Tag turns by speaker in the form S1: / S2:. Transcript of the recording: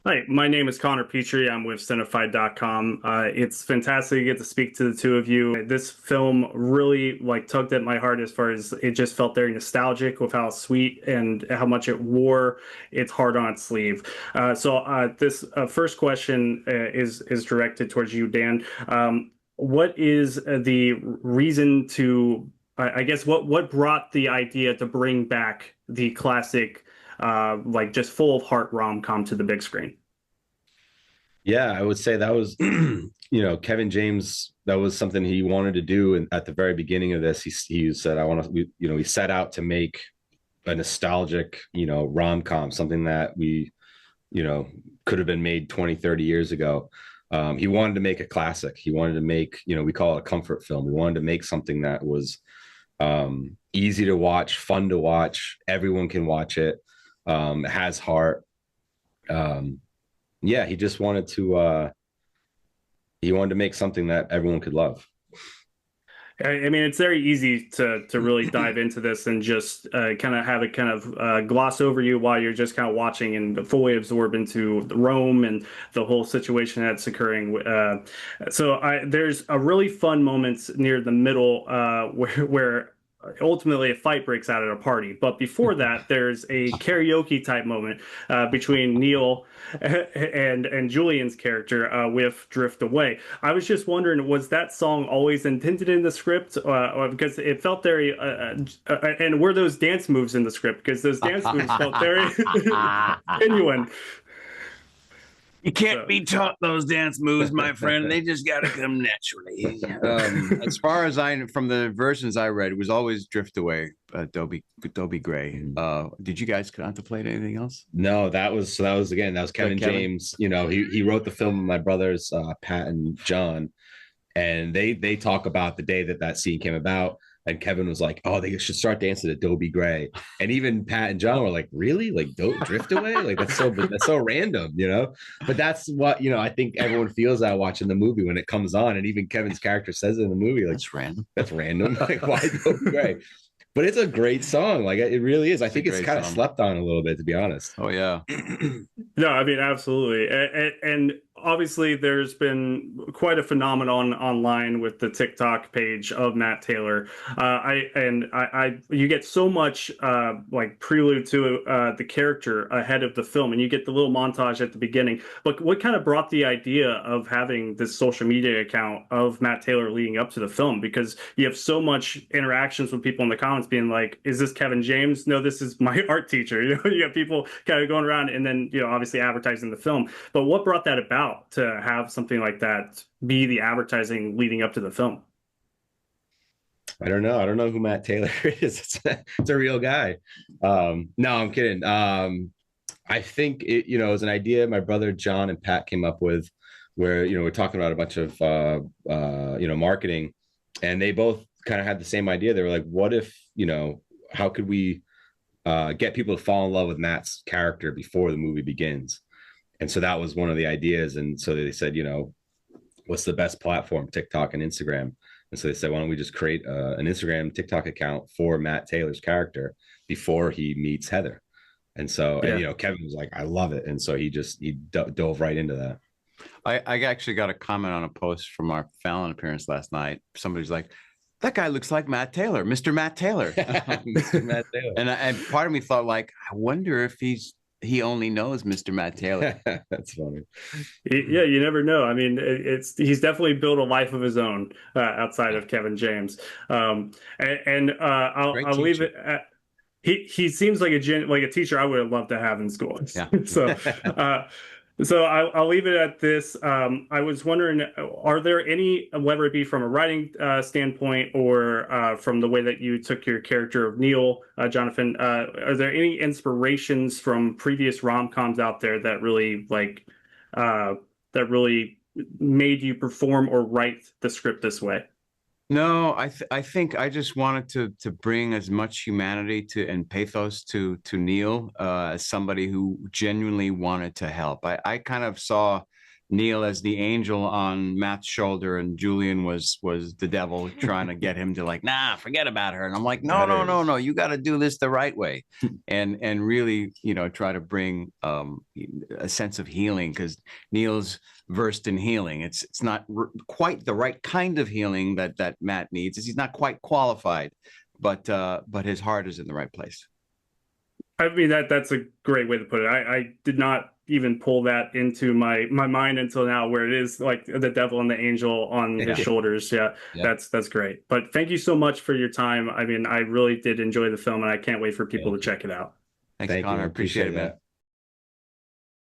S1: Hi, my name is Connor Petrey. I'm with Cinefied.com. It's fantastic to get to speak to the two of you. This film really tugged at my heart as far as it just felt very nostalgic with how sweet and how much it wore its heart on its sleeve. This first question is directed towards you, Dan. What is the reason to, I guess, what brought the idea to bring back the classic just full of heart rom-com to the big screen?
S2: Yeah, I would say that was, Kevin James. That was something he wanted to do, and at the very beginning of this, he said, "I want to." He set out to make a nostalgic, rom com, something that you know, could have been made 20, 30 years ago. He wanted to make a classic. He wanted to make, we call it a comfort film. He wanted to make something that was easy to watch, fun to watch. Everyone can watch it. It has heart. Um, yeah, he wanted to make something that everyone could love.
S1: I mean, it's very easy to really dive into this and just kind of have it kind of gloss over you while you're just kind of watching and fully absorb into Rome and the whole situation that's occurring. There's a really fun moment near the middle where ultimately a fight breaks out at a party. But before that, there's a karaoke type moment between Neil and Julian's character with "Drift Away." I was just wondering, was that song always intended in the script, or because it felt very, and were those dance moves in the script? Because those dance moves felt very genuine.
S3: You can't
S1: So,
S3: be taught those dance moves, my friend. They just got to come naturally.
S4: As far as I, from the versions I read, it was always "Drift Away," Dobie Gray. Did you guys contemplate anything else?
S2: No, that was Kevin James. He wrote the film with my brothers, Pat and John, and they talk about the day that scene came about. And Kevin was like, "Oh, they should start dancing to Dobie Gray." And even Pat and John were like, "Really? Like, don't drift away? Like, that's so random." But that's what I think everyone feels that watching the movie when it comes on, and even Kevin's character says it in the movie, like,
S4: That's random.
S2: "That's random. Like, why Dobie Gray?" But it's a great song. Like, it really is. I think it's kind of slept on a little bit, to be honest.
S4: Oh yeah.
S1: no, I mean, absolutely. And obviously, there's been quite a phenomenon online with the TikTok page of Matt Taylor. You get so much prelude to the character ahead of the film, and you get the little montage at the beginning. But what kind of brought the idea of having this social media account of Matt Taylor leading up to the film? Because you have so much interactions with people in the comments being like, "Is this Kevin James? No, this is my art teacher." You have people kind of going around, and then obviously advertising the film. But what brought that about to have something like that be the advertising leading up to the film?
S2: I don't know. I don't know who Matt Taylor is. It's a real guy. No, I'm kidding. I think it was an idea my brother John and Pat came up with, where we're talking about a bunch of marketing, and they both kind of had the same idea. They were like, "What if how could we get people to fall in love with Matt's character before the movie begins?" And so that was one of the ideas. And so they said, what's the best platform? TikTok and Instagram. And so they said, why don't we just create an Instagram, TikTok account for Matt Taylor's character before he meets Heather? And so,
S1: Yeah.
S2: Kevin was like, I love it. And so he dove right into that.
S4: I actually got a comment on a post from our Fallon appearance last night. Somebody's like, "That guy looks like Matt Taylor, Mr. Matt Taylor."
S2: Mr. Matt Taylor.
S4: And part of me thought, like, I wonder if he only knows Mr. Matt Taylor.
S2: That's funny.
S1: Yeah, you never know. I mean, he's definitely built a life of his own outside of Kevin James. I'll leave it at, he seems like a teacher I would have loved to have in school.
S4: Yeah.
S1: I'll leave it at this. I was wondering, are there any, whether it be from a writing standpoint or from the way that you took your character of Neil, Jonathan, are there any inspirations from previous rom-coms out there that really that really made you perform or write the script this way?
S4: No, I think I just wanted to bring as much humanity to and pathos to Neil as somebody who genuinely wanted to help. I kind of saw Neil as the angel on Matt's shoulder, and Julian was the devil trying to get him to like, nah, forget about her. And I'm like, no, no, no, no, you got to do this the right way, and really, you know, try to bring a sense of healing, because Neil's versed in healing. It's not quite the right kind of healing that Matt needs. He's not quite qualified, but his heart is in the right place.
S1: I mean, that's a great way to put it. I did not even pull that into my mind until now, where it is like the devil and the angel on his shoulders. Yeah, that's great. But thank you so much for your time. I mean, I really did enjoy the film, and I can't wait for people to check it out.
S4: Thanks, Connor. Appreciate it, man.